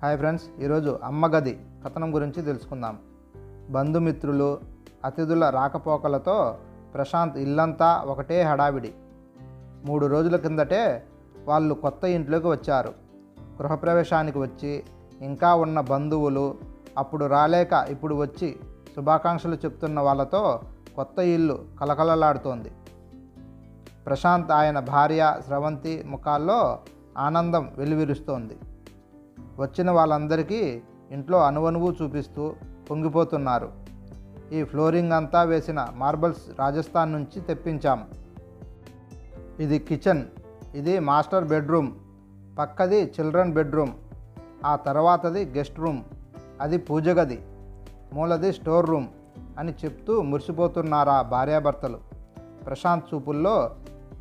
Hi friends, ఈరోజు అమ్మ గది కథనం గురించి తెలుసుకుందాం. బంధుమిత్రులు, అతిథుల రాకపోకలతో ప్రశాంత్ ఇల్లంతా ఒకటే హడావిడి. 3 రోజుల కిందటే వాళ్ళు కొత్త ఇంట్లోకి వచ్చారు. గృహప్రవేశానికి వచ్చి ఇంకా ఉన్న బంధువులు, అప్పుడు రాలేక ఇప్పుడు వచ్చి శుభాకాంక్షలు చెప్తున్న వాళ్ళతో కొత్త ఇల్లు కలకలలాడుతోంది. ప్రశాంత్, ఆయన భార్య స్రవంతి ముఖాల్లో ఆనందం వెలువరిస్తోంది. వచ్చిన వాళ్ళందరికీ ఇంట్లో అణువణువు చూపిస్తూ పొంగిపోతున్నారు. ఈ ఫ్లోరింగ్ అంతా వేసిన మార్బల్స్ రాజస్థాన్ నుంచి తెప్పించాం. ఇది కిచెన్, ఇది మాస్టర్ బెడ్రూమ్, పక్కది చిల్డ్రన్ బెడ్రూమ్, ఆ తర్వాతది గెస్ట్ రూమ్, అది పూజ గది, మూలది స్టోర్ రూమ్ అని చెప్తూ మురిసిపోతున్నారా భార్యాభర్తలు. ప్రశాంత్ చూపుల్లో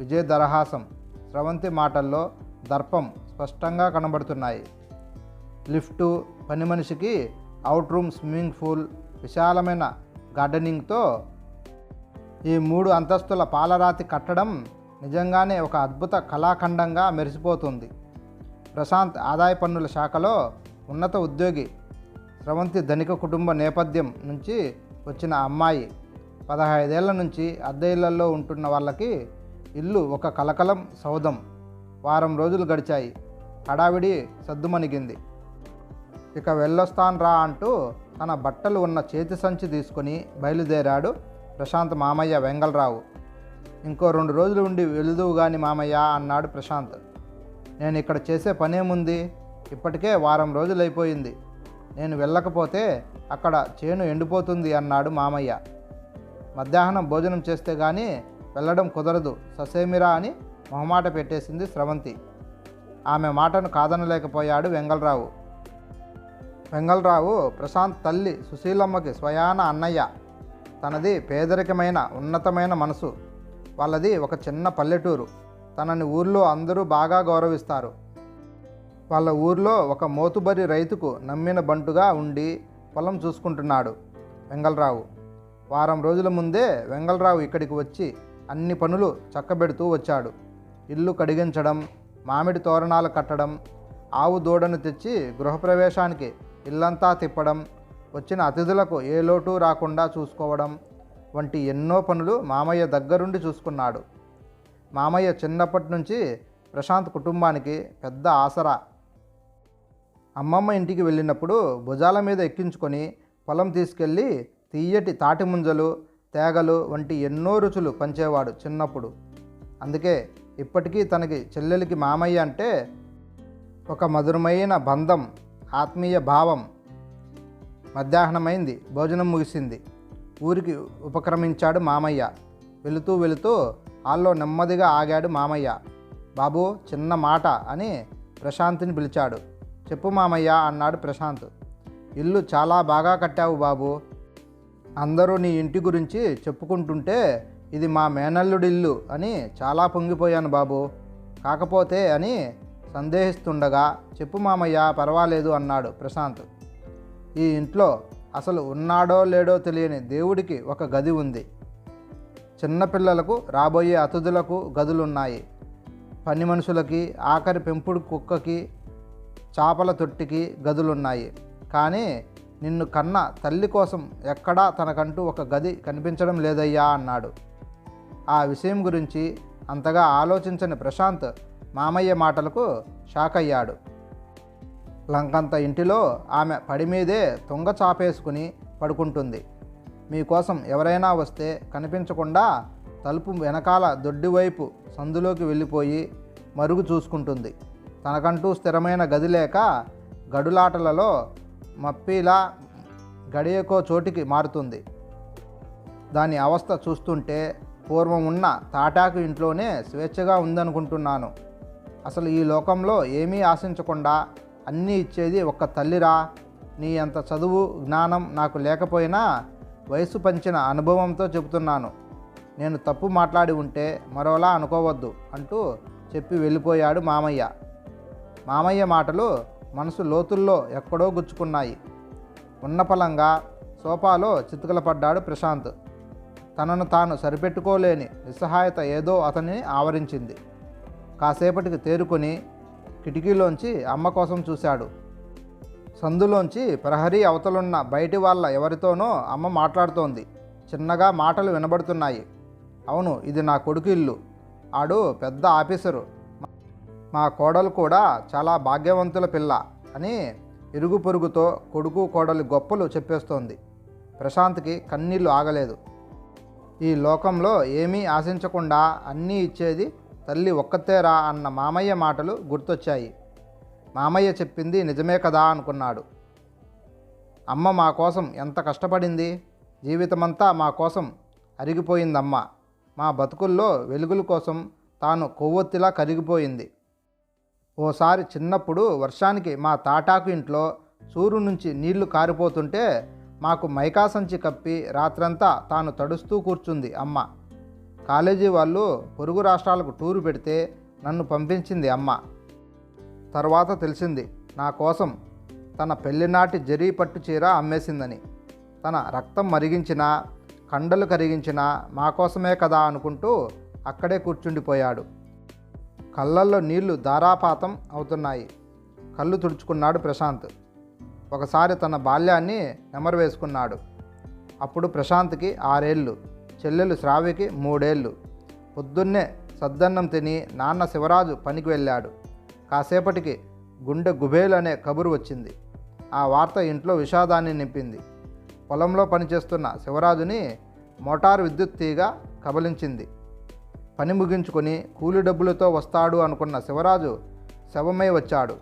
విజయదరహాసం, స్రవంతి మాటల్లో దర్పం స్పష్టంగా కనబడుతున్నాయి. లిఫ్టు, పని మనిషికి అవుట్ రూమ్, స్విమ్మింగ్ పూల్, విశాలమైన గార్డెనింగ్తో ఈ 3 అంతస్తుల పాలరాతి కట్టడం నిజంగానే ఒక అద్భుత కళాఖండంగా మెరిసిపోతుంది. ప్రశాంత్ ఆదాయ పన్నుల శాఖలో ఉన్నత ఉద్యోగి. స్రవంతి ధనిక కుటుంబ నేపథ్యం నుంచి వచ్చిన అమ్మాయి. 15 ఏళ్ల నుంచి అద్దె ఇళ్లలో ఉంటున్న వాళ్ళకి ఇల్లు ఒక కలకలం సౌధం. వారం రోజులు గడిచాయి. హడావిడి సద్దుమణిగింది. ఇక వెళ్ళొస్తాను రా అంటూ తన బట్టలు ఉన్న చేతి సంచి తీసుకొని బయలుదేరాడు ప్రశాంత్ మామయ్య వెంగళరావు. ఇంకో 2 రోజులు ఉండి వెళుదువు గాని మామయ్య అన్నాడు ప్రశాంత్. నేను ఇక్కడ చేసే పనేముంది, ఇప్పటికే వారం రోజులైపోయింది. నేను వెళ్ళకపోతే అక్కడ చేను ఎండిపోతుంది అన్నాడు మామయ్య. మధ్యాహ్నం భోజనం చేస్తే కానీ వెళ్ళడం కుదరదు ససేమిరా అని మొహమాట పెట్టేసింది స్రవంతి. ఆమె మాటను కాదనలేకపోయాడు వెంగళరావు. వెంగళరావు ప్రశాంత్ తల్లి సుశీలమ్మకి స్వయాన అన్నయ్య. తనది పేదరికమైన ఉన్నతమైన మనసు. వాళ్ళది ఒక చిన్న పల్లెటూరు. తనని ఊర్లో అందరూ బాగా గౌరవిస్తారు. వాళ్ళ ఊర్లో ఒక మోతుబరి రైతుకు నమ్మిన బంటుగా ఉండి పొలం చూసుకుంటున్నాడు వెంగళరావు. వారం రోజుల ముందే వెంగళరావు ఇక్కడికి వచ్చి అన్ని పనులు చక్కబెడుతూ వచ్చాడు. ఇల్లు కడిగించడం, మామిడి తోరణాలు కట్టడం, ఆవు దూడను తెచ్చి గృహప్రవేశానికి ఇల్లంతా తిప్పడం, వచ్చిన అతిథులకు ఏ లోటు రాకుండా చూసుకోవడం వంటి ఎన్నో పనులు మామయ్య దగ్గరుండి చూసుకున్నాడు. మామయ్య చిన్నప్పటి నుంచి ప్రశాంత్ కుటుంబానికి పెద్ద ఆసరా. అమ్మమ్మ ఇంటికి వెళ్ళినప్పుడు భుజాల మీద ఎక్కించుకొని పొలం తీసుకెళ్ళి తీయటి తాటి ముంజలు, తేగలు వంటి ఎన్నో రుచులు పంచేవాడు చిన్నప్పుడు. అందుకే ఇప్పటికీ తనకి చెల్లెలికి మామయ్య అంటే ఒక మధురమైన బంధం, ఆత్మీయ భావం. మధ్యాహ్నమైంది. భోజనం ముగిసింది. ఊరికి ఉపక్రమించాడు మామయ్య. వెళుతూ హాల్లో నెమ్మదిగా ఆగాడు మామయ్య. బాబు, చిన్న మాట అని ప్రశాంత్ని పిలిచాడు. చెప్పు మామయ్య అన్నాడు ప్రశాంత్. ఇల్లు చాలా బాగా కట్టావు బాబు. అందరూ నీ ఇంటి గురించి చెప్పుకుంటుంటే ఇది మా మేనల్లుడిల్లు అని చాలా పొంగిపోయాను బాబు. కాకపోతే అని సందేహిస్తుండగా చెప్పు మామయ్య, పర్వాలేదు అన్నాడు ప్రశాంత్. ఈ ఇంట్లో అసలు ఉన్నాడో లేడో తెలియని దేవుడికి ఒక గది ఉంది. చిన్నపిల్లలకు, రాబోయే అతిథులకు గదులున్నాయి. పని మనుషులకి, ఆఖరి పెంపుడు కుక్కకి, చేపల తొట్టికి గదులున్నాయి. కానీ నిన్ను కన్న తల్లి కోసం ఎక్కడా తనకంటూ ఒక గది కనిపించడం లేదయ్యా అన్నాడు. ఆ విషయం గురించి అంతగా ఆలోచించని ప్రశాంత్ మామయ్య మాటలకు షాక్ అయ్యాడు. లంకంత ఇంటిలో ఆమె పడి మీదే తుంగ చాపేసుకుని పడుకుంటుంది. మీకోసం ఎవరైనా వస్తే కనిపించకుండా తలుపు వెనకాల దొడ్డివైపు సందులోకి వెళ్ళిపోయి మరుగు చూసుకుంటుంది. తనకంటూ స్థిరమైన గది లేక గడులాటలలో మప్పిలా గడియకో చోటికి మారుతుంది. దాని అవస్థ చూస్తుంటే పూర్వం ఉన్న తాటాకు ఇంట్లోనే స్వేచ్ఛగా ఉందనుకుంటున్నాను. అసలు ఈ లోకంలో ఏమీ ఆశించకుండా అన్నీ ఇచ్చేది ఒక్క తల్లిరా. నీ అంత చదువు, జ్ఞానం నాకు లేకపోయినా వయసు పంచిన అనుభవంతో చెబుతున్నాను. నేను తప్పు మాట్లాడి ఉంటే మరోలా అనుకోవద్దు అంటూ చెప్పి వెళ్ళిపోయాడు మామయ్య. మామయ్య మాటలు మనసు లోతుల్లో ఎక్కడో గుచ్చుకున్నాయి. ఉన్నపలంగా సోఫాలో చితుకలపడ్డాడు ప్రశాంత్. తనను తాను సరిపెట్టుకోలేని నిస్సహాయత ఏదో అతన్ని ఆవరించింది. కాసేపటికి తేరుకొని కిటికీలోంచి అమ్మ కోసం చూశాడు. సందులోంచి ప్రహరీ అవతలున్న బయటి వాళ్ళ ఎవరితోనో అమ్మ మాట్లాడుతోంది. చిన్నగా మాటలు వినబడుతున్నాయి. అవును, ఇది నా కొడుకు ఇల్లు. ఆడు పెద్ద ఆఫీసరు. మా కోడలు కూడా చాలా భాగ్యవంతుల పిల్ల అని ఇరుగు పొరుగుతో కొడుకు కోడలి గొప్పలు చెప్పేస్తోంది. ప్రశాంత్కి కన్నీళ్లు ఆగలేదు. ఈ లోకంలో ఏమీ ఆశించకుండా అన్నీ ఇచ్చేది తల్లి ఒక్కతేరా అన్న మామయ్య మాటలు గుర్తొచ్చాయి. మామయ్య చెప్పింది నిజమే కదా అనుకున్నాడు. అమ్మ మా కోసం ఎంత కష్టపడింది. జీవితమంతా మా కోసం అరిగిపోయిందమ్మ. మా బతుకుల్లో వెలుగుల కోసం తాను కొవ్వొత్తిలా కరిగిపోయింది. ఓసారి చిన్నప్పుడు వర్షానికి మా తాటాకు ఇంట్లో సూరు నుంచి నీళ్లు కారిపోతుంటే మాకు మైకా సంచి కప్పి రాత్రంతా తాను తడుస్తూ కూర్చుంది అమ్మ. కాలేజీ వాళ్ళు పొరుగు రాష్ట్రాలకు టూరు పెడితే నన్ను పంపించింది అమ్మ. తర్వాత తెలిసింది నా కోసం తన పెళ్లినాటి జరీ పట్టు చీర అమ్మేసిందని. తన రక్తం మరిగించినా కండలు కరిగించినా మా కోసమే కదా అనుకుంటూ అక్కడే కూర్చుండిపోయాడు. కళ్ళల్లో నీళ్లు ధారాపాతం అవుతున్నాయి. కళ్ళు తుడుచుకున్నాడు ప్రశాంత్. ఒకసారి తన బాల్యాన్ని నెమరు వేసుకున్నాడు. అప్పుడు ప్రశాంత్కి 6 ఏళ్ళు, చెల్లెలు శ్రావ్యకి 3 ఏళ్ళు. పొద్దున్నే సద్దన్నం తిని నాన్న శివరాజు పనికి వెళ్ళాడు. కాసేపటికి గుండె గుబేలు అనే కబురు వచ్చింది. ఆ వార్త ఇంట్లో విషాదాన్ని నింపింది. పొలంలో పనిచేస్తున్న శివరాజుని మోటారు విద్యుత్ తీగ కబలించింది. పని ముగించుకొని కూలి డబ్బులతో వస్తాడు అనుకున్న శివరాజు శవమై వచ్చాడు.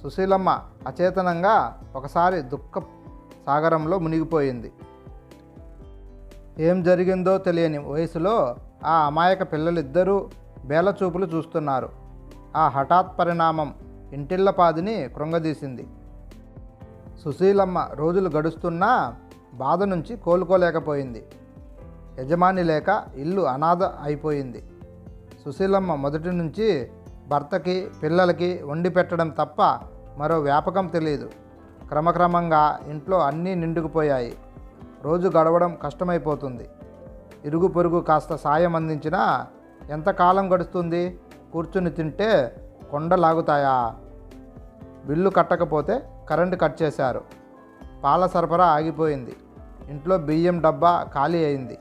సుశీలమ్మ అచేతనంగా ఒకసారి దుఃఖ సాగరంలో మునిగిపోయింది. ఏం జరిగిందో తెలియని వయసులో ఆ అమాయక పిల్లలిద్దరూ బేలచూపులు చూస్తున్నారు. ఆ హఠాత్ పరిణామం ఇంటిళ్లపాదిని కృంగదీసింది. సుశీలమ్మ రోజులు గడుస్తున్నా బాధ నుంచి కోలుకోలేకపోయింది. యజమాని లేక ఇల్లు అనాథ అయిపోయింది. సుశీలమ్మ మొదటి నుంచి భర్తకి పిల్లలకి వండి పెట్టడం తప్ప మరో వ్యాపకం తెలియదు. క్రమక్రమంగా ఇంట్లో అన్నీ నిండుకుపోయాయి. రోజు గడవడం కష్టమైపోతుంది. ఇరుగు పొరుగు కాస్త సాయం అందించినా ఎంతకాలం గడుస్తుంది? కూర్చుని తింటే కొండలాగుతాయా? బిల్లు కట్టకపోతే కరెంటు కట్ చేశారు. పాల సరఫరా ఆగిపోయింది. ఇంట్లో బియ్యం డబ్బా ఖాళీ అయింది.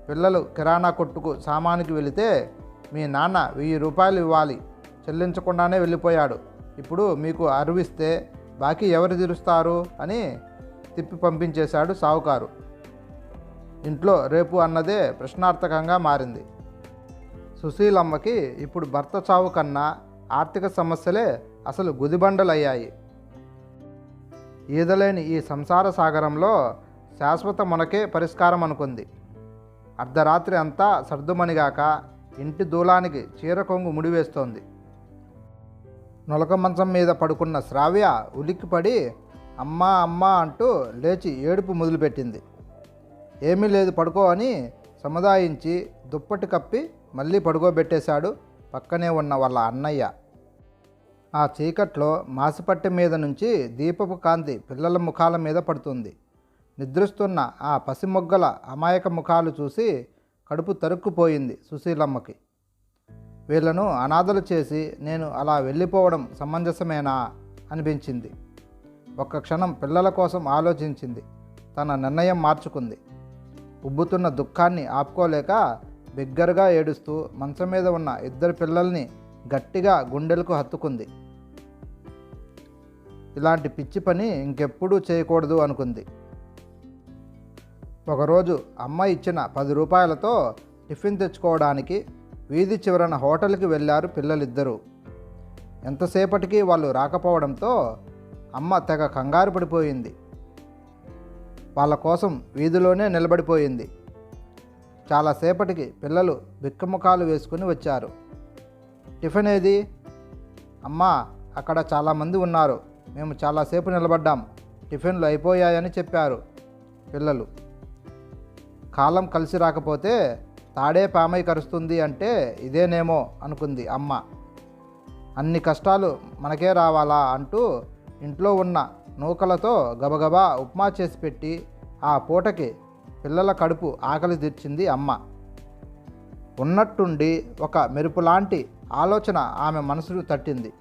పిల్లలు కిరాణా కొట్టుకు సామానుకి వెళితే మీ నాన్న 1000 రూపాయలు ఇవ్వాలి, చెల్లించకుండానే వెళ్ళిపోయాడు. ఇప్పుడు మీకు అరువిస్తే బాకీ ఎవరు తీరుస్తారు అని తిప్పి పంపించేశాడు సావుకారు. ఇంట్లో రేపు అన్నదే ప్రశ్నార్థకంగా మారింది. సుశీలమ్మకి ఇప్పుడు భర్త చావు కన్నా ఆర్థిక సమస్యలే అసలు గుదిబండలయ్యాయి. ఈదలేని ఈ సంసార సాగరంలో శాశ్వత మునకే పరిష్కారం అనుకుంది. అర్ధరాత్రి అంతా సర్దుమణిగాక ఇంటి దూలానికి చీర కొంగు ముడివేస్తోంది. నొలక మంచం మీద పడుకున్న శ్రావ్య ఉలిక్కిపడి అమ్మా అమ్మా అంటూ లేచి ఏడుపు మొదలుపెట్టింది. ఏమీ లేదు పడుకో అని సముదాయించి దుప్పటి కప్పి మళ్ళీ పడుకోబెట్టేశాడు పక్కనే ఉన్న వాళ్ళ అన్నయ్య. ఆ చీకట్లో మాసిపట్టె మీద నుంచి దీపపు కాంతి పిల్లల ముఖాల మీద పడుతుంది. నిద్రిస్తున్న ఆ పసిమొగ్గల అమాయక ముఖాలు చూసి కడుపు తరుక్కుపోయింది సుశీలమ్మకి. వీళ్లను అనాథలు చేసి నేను అలా వెళ్ళిపోవడం సమంజసమేనా అనిపించింది. ఒక్క క్షణం పిల్లల కోసం ఆలోచించింది. తన నిర్ణయం మార్చుకుంది. ఉబ్బుతున్న దుఃఖాన్ని ఆపుకోలేక బిగ్గరగా ఏడుస్తూ మంచం మీద ఉన్న 2 పిల్లల్ని గట్టిగా గుండెలకు హత్తుకుంది. ఇలాంటి పిచ్చి పని ఇంకెప్పుడూ చేయకూడదు అనుకుంది. ఒకరోజు అమ్మ ఇచ్చిన 10 రూపాయలతో టిఫిన్ తెచ్చుకోవడానికి వీధి చివరన హోటల్కి వెళ్ళారు పిల్లలిద్దరూ. ఎంతసేపటికి వాళ్ళు రాకపోవడంతో అమ్మ తెగ కంగారు పడిపోయింది. వాళ్ళ కోసం వీధిలోనే నిలబడిపోయింది. చాలాసేపటికి పిల్లలు బిక్కముఖాలు వేసుకుని వచ్చారు. టిఫిన్ ఏది? అమ్మా, అక్కడ చాలామంది ఉన్నారు, మేము చాలాసేపు నిలబడ్డాం, టిఫిన్లు అయిపోయాయని చెప్పారు పిల్లలు. కాలం కలిసి రాకపోతే తాడే పామై కరుస్తుంది అంటే ఇదేనేమో అనుకుంది అమ్మ. అన్ని కష్టాలు మనకే రావాలా అంటూ ఇంట్లో ఉన్న నూకలతో గబగబా ఉప్మా చేసి పెట్టి ఆ పూటకి పిల్లల కడుపు ఆకలి తీర్చింది అమ్మ. ఉన్నట్టుండి ఒక మెరుపులాంటి ఆలోచన ఆమె మనసుకు తట్టింది.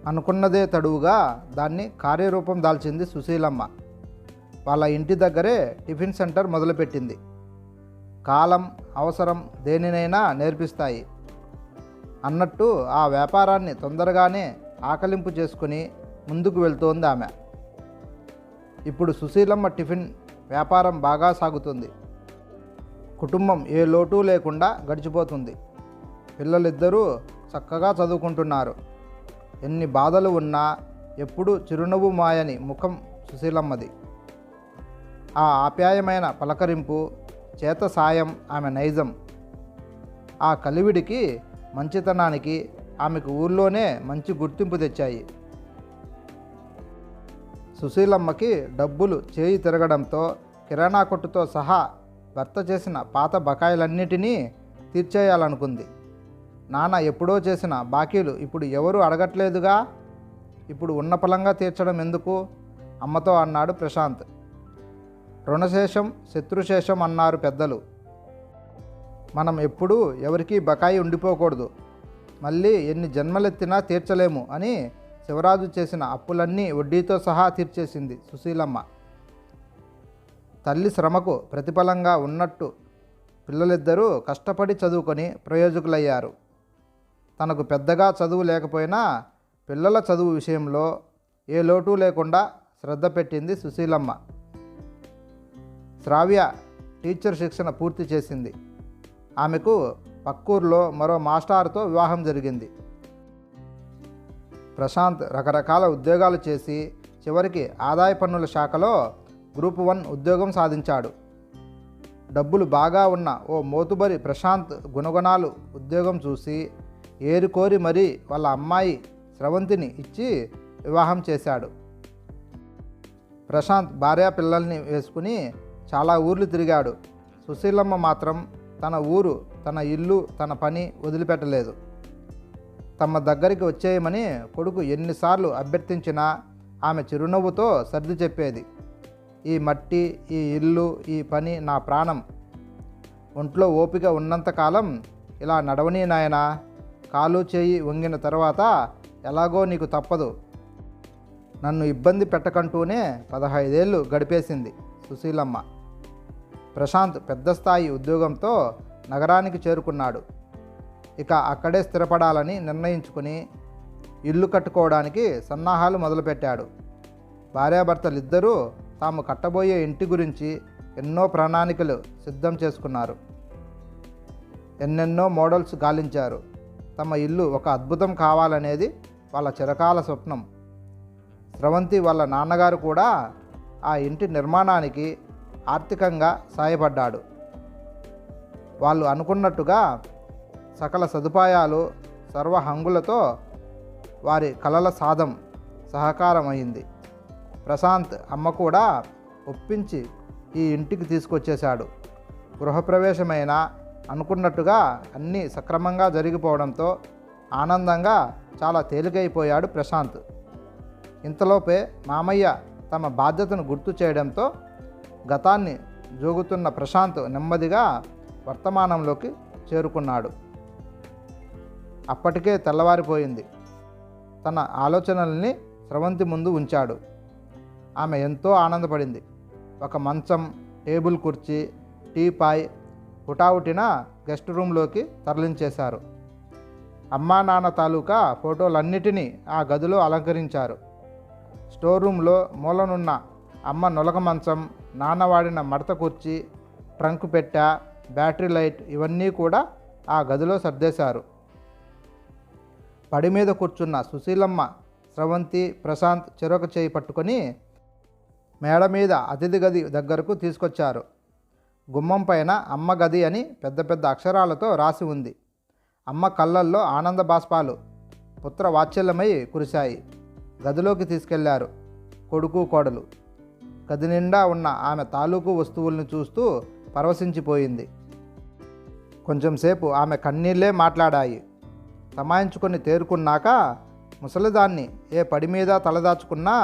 అనుకున్నదే తడువుగా దాన్ని కార్యరూపం దాల్చింది సుశీలమ్మ. వాళ్ళ ఇంటి దగ్గరే టిఫిన్ సెంటర్ మొదలుపెట్టింది. కాలం, అవసరం దేనినైనా నేర్పిస్తాయి అన్నట్టు ఆ వ్యాపారాన్ని తొందరగానే ఆకలింపు చేసుకుని ముందుకు వెళ్తోంది ఆమె. ఇప్పుడు సుశీలమ్మ టిఫిన్ వ్యాపారం బాగా సాగుతుంది. కుటుంబం ఏ లోటు లేకుండా గడిచిపోతుంది. పిల్లలిద్దరూ చక్కగా చదువుకుంటున్నారు. ఎన్ని బాధలు ఉన్నా ఎప్పుడూ చిరునవ్వు మాయని ముఖం సుశీలమ్మది. ఆ ఆప్యాయమైన పలకరింపు, చేత సాయం ఆమె నైజం. ఆ కలివిడికి, మంచితనానికి ఆమెకు ఊర్లోనే మంచి గుర్తింపు తెచ్చాయి. సుశీలమ్మకి డబ్బులు చేయి తిరగడంతో కిరాణా కొట్టుతో సహా భర్త చేసిన పాత బకాయిలన్నిటినీ తీర్చేయాలనుకుంది. నాన్న ఎప్పుడో చేసిన బాకీలు ఇప్పుడు ఎవరు అడగట్లేదుగా, ఇప్పుడు ఉన్న పలంగా తీర్చడం ఎందుకు అమ్మతో అన్నాడు ప్రశాంత్. రుణశేషం శత్రుశేషం అన్నారు పెద్దలు. మనం ఎప్పుడూ ఎవరికీ బకాయి ఉండిపోకూడదు. మళ్ళీ ఎన్ని జన్మలెత్తినా తీర్చలేము అని శివరాజు చేసిన అప్పులన్నీ వడ్డీతో సహా తీర్చేసింది సుశీలమ్మ. తల్లి శ్రమకు ప్రతిఫలంగా ఉన్నట్టు పిల్లలిద్దరూ కష్టపడి చదువుకొని ప్రయోజకులయ్యారు. తనకు పెద్దగా చదువు లేకపోయినా పిల్లల చదువు విషయంలో ఏ లోటు లేకుండా శ్రద్ధ పెట్టింది సుశీలమ్మ. శ్రావ్య టీచర్ శిక్షణ పూర్తి చేసింది. ఆమెకు పక్కూరులో మరో మాస్టారుతో వివాహం జరిగింది. ప్రశాంత్ రకరకాల ఉద్యోగాలు చేసి చివరికి ఆదాయ పన్నుల శాఖలో గ్రూప్ 1 ఉద్యోగం సాధించాడు. డబ్బులు బాగా ఉన్న ఓ మోతుబరి ప్రశాంత్ గుణగుణాలు ఉద్యోగం చూసి ఏరుకోరి మరీ వాళ్ళ అమ్మాయి స్రవంతిని ఇచ్చి వివాహం చేశాడు. ప్రశాంత్ భార్యా పిల్లల్ని వేసుకుని చాలా ఊర్లు తిరిగాడు. సుశీలమ్మ మాత్రం తన ఊరు, తన ఇల్లు, తన పని వదిలిపెట్టలేదు. తమ దగ్గరికి వచ్చేయమని కొడుకు ఎన్నిసార్లు అభ్యర్థించినా ఆమె చిరునవ్వుతో సర్ది చెప్పేది. ఈ మట్టి, ఈ ఇల్లు, ఈ పని నా ప్రాణం. ఒంట్లో ఓపిక ఉన్నంతకాలం ఇలా నడవని నాయనా. కాలు చేయి వంగిన తర్వాత ఎలాగో నీకు తప్పదు. నన్ను ఇబ్బంది పెట్టకంటూనే 15 ఏళ్ళు గడిపేసింది సుశీలమ్మ. ప్రశాంత్ పెద్ద స్థాయి ఉద్యోగంతో నగరానికి చేరుకున్నాడు. ఇక అక్కడే స్థిరపడాలని నిర్ణయించుకుని ఇల్లు కట్టుకోవడానికి సన్నాహాలు మొదలుపెట్టాడు. భార్యాభర్తలిద్దరూ తాము కట్టబోయే ఇంటి గురించి ఎన్నో ప్రణాళికలు సిద్ధం చేసుకున్నారు. ఎన్నెన్నో మోడల్స్ గాలించారు. తమ ఇల్లు ఒక అద్భుతం కావాలనేది వాళ్ళ చిరకాల స్వప్నం. స్రవంతి వాళ్ళ నాన్నగారు కూడా ఆ ఇంటి నిర్మాణానికి ఆర్థికంగా సాయపడ్డాడు. వాళ్ళు అనుకున్నట్టుగా సకల సదుపాయాలు, సర్వహంగులతో వారి కలల సాధం సహకారమైంది. ప్రశాంత్ అమ్మ కూడా ఒప్పించి ఈ ఇంటికి తీసుకొచ్చేశాడు. గృహప్రవేశమైన అనుకున్నట్టుగా అన్నీ సక్రమంగా జరిగిపోవడంతో ఆనందంగా చాలా తేలికైపోయాడు ప్రశాంత్. ఇంతలోపే మామయ్య తమ బాధ్యతను గుర్తు చేయడంతో గతాన్ని జోగుతున్న ప్రశాంత్ నెమ్మదిగా వర్తమానంలోకి చేరుకున్నాడు. అప్పటికే తెల్లవారిపోయింది. తన ఆలోచనల్ని స్రవంతి ముందు ఉంచాడు. ఆమె ఎంతో ఆనందపడింది. ఒక మంచం, టేబుల్ కుర్చీ, టీపాయ్ హుటాహుటిన గెస్ట్ రూమ్లోకి తరలించేశారు. అమ్మా నాన్న తాలూకా ఫోటోలన్నిటినీ ఆ గదిలో అలంకరించారు. స్టోర్ రూమ్లో మూలనున్న అమ్మ నొలక మంచం, నాన్న వాడిన మడత కుర్చీ, ట్రంక్ పెట్టె, బ్యాటరీ లైట్ ఇవన్నీ కూడా ఆ గదిలో సర్దేశారు. పడి మీద కూర్చున్న సుశీలమ్మ, స్రవంతి, ప్రశాంత్ చెరొక చేయి పట్టుకొని మేడ మీద అతిథి గది దగ్గరకు తీసుకొచ్చారు. గుమ్మం పైన అమ్మ గది అని పెద్ద పెద్ద అక్షరాలతో రాసి ఉంది. అమ్మ కళ్ళల్లో ఆనంద బాష్పాలు పుత్ర వాత్సల్యమై కురిశాయి. గదిలోకి తీసుకెళ్లారు కొడుకు కోడలు. గది నిండా ఉన్న ఆమె తాలూకు వస్తువుల్ని చూస్తూ పరవశించిపోయింది. కొంచెంసేపు ఆమె కన్నీళ్లే మాట్లాడాయి. తమాయించుకొని తేరుకున్నాక ముసలిదాన్ని ఏ పడి మీద తలదాచుకున్నా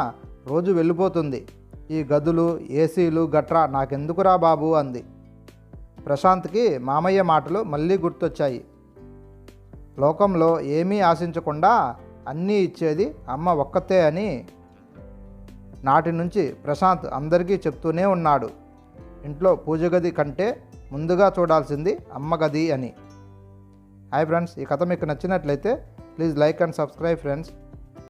రోజు వెళ్ళిపోతుంది. ఈ గదులు, ఏసీలు గట్రా నాకెందుకురా బాబు అంది. ప్రశాంత్కి మామయ్య మాటలు మళ్ళీ గుర్తొచ్చాయి. లోకంలో ఏమీ ఆశించకుండా అన్నీ ఇచ్చేది అమ్మ ఒక్కతే అని నాటి నుంచి ప్రశాంత్ అందరికీ చెప్తూనే ఉన్నాడు. ఇంట్లో పూజ గది కంటే ముందుగా చూడాల్సింది అమ్మ గది అని. హాయ్ ఫ్రెండ్స్, ఈ కథ మీకు నచ్చినట్లయితే please like and subscribe friends.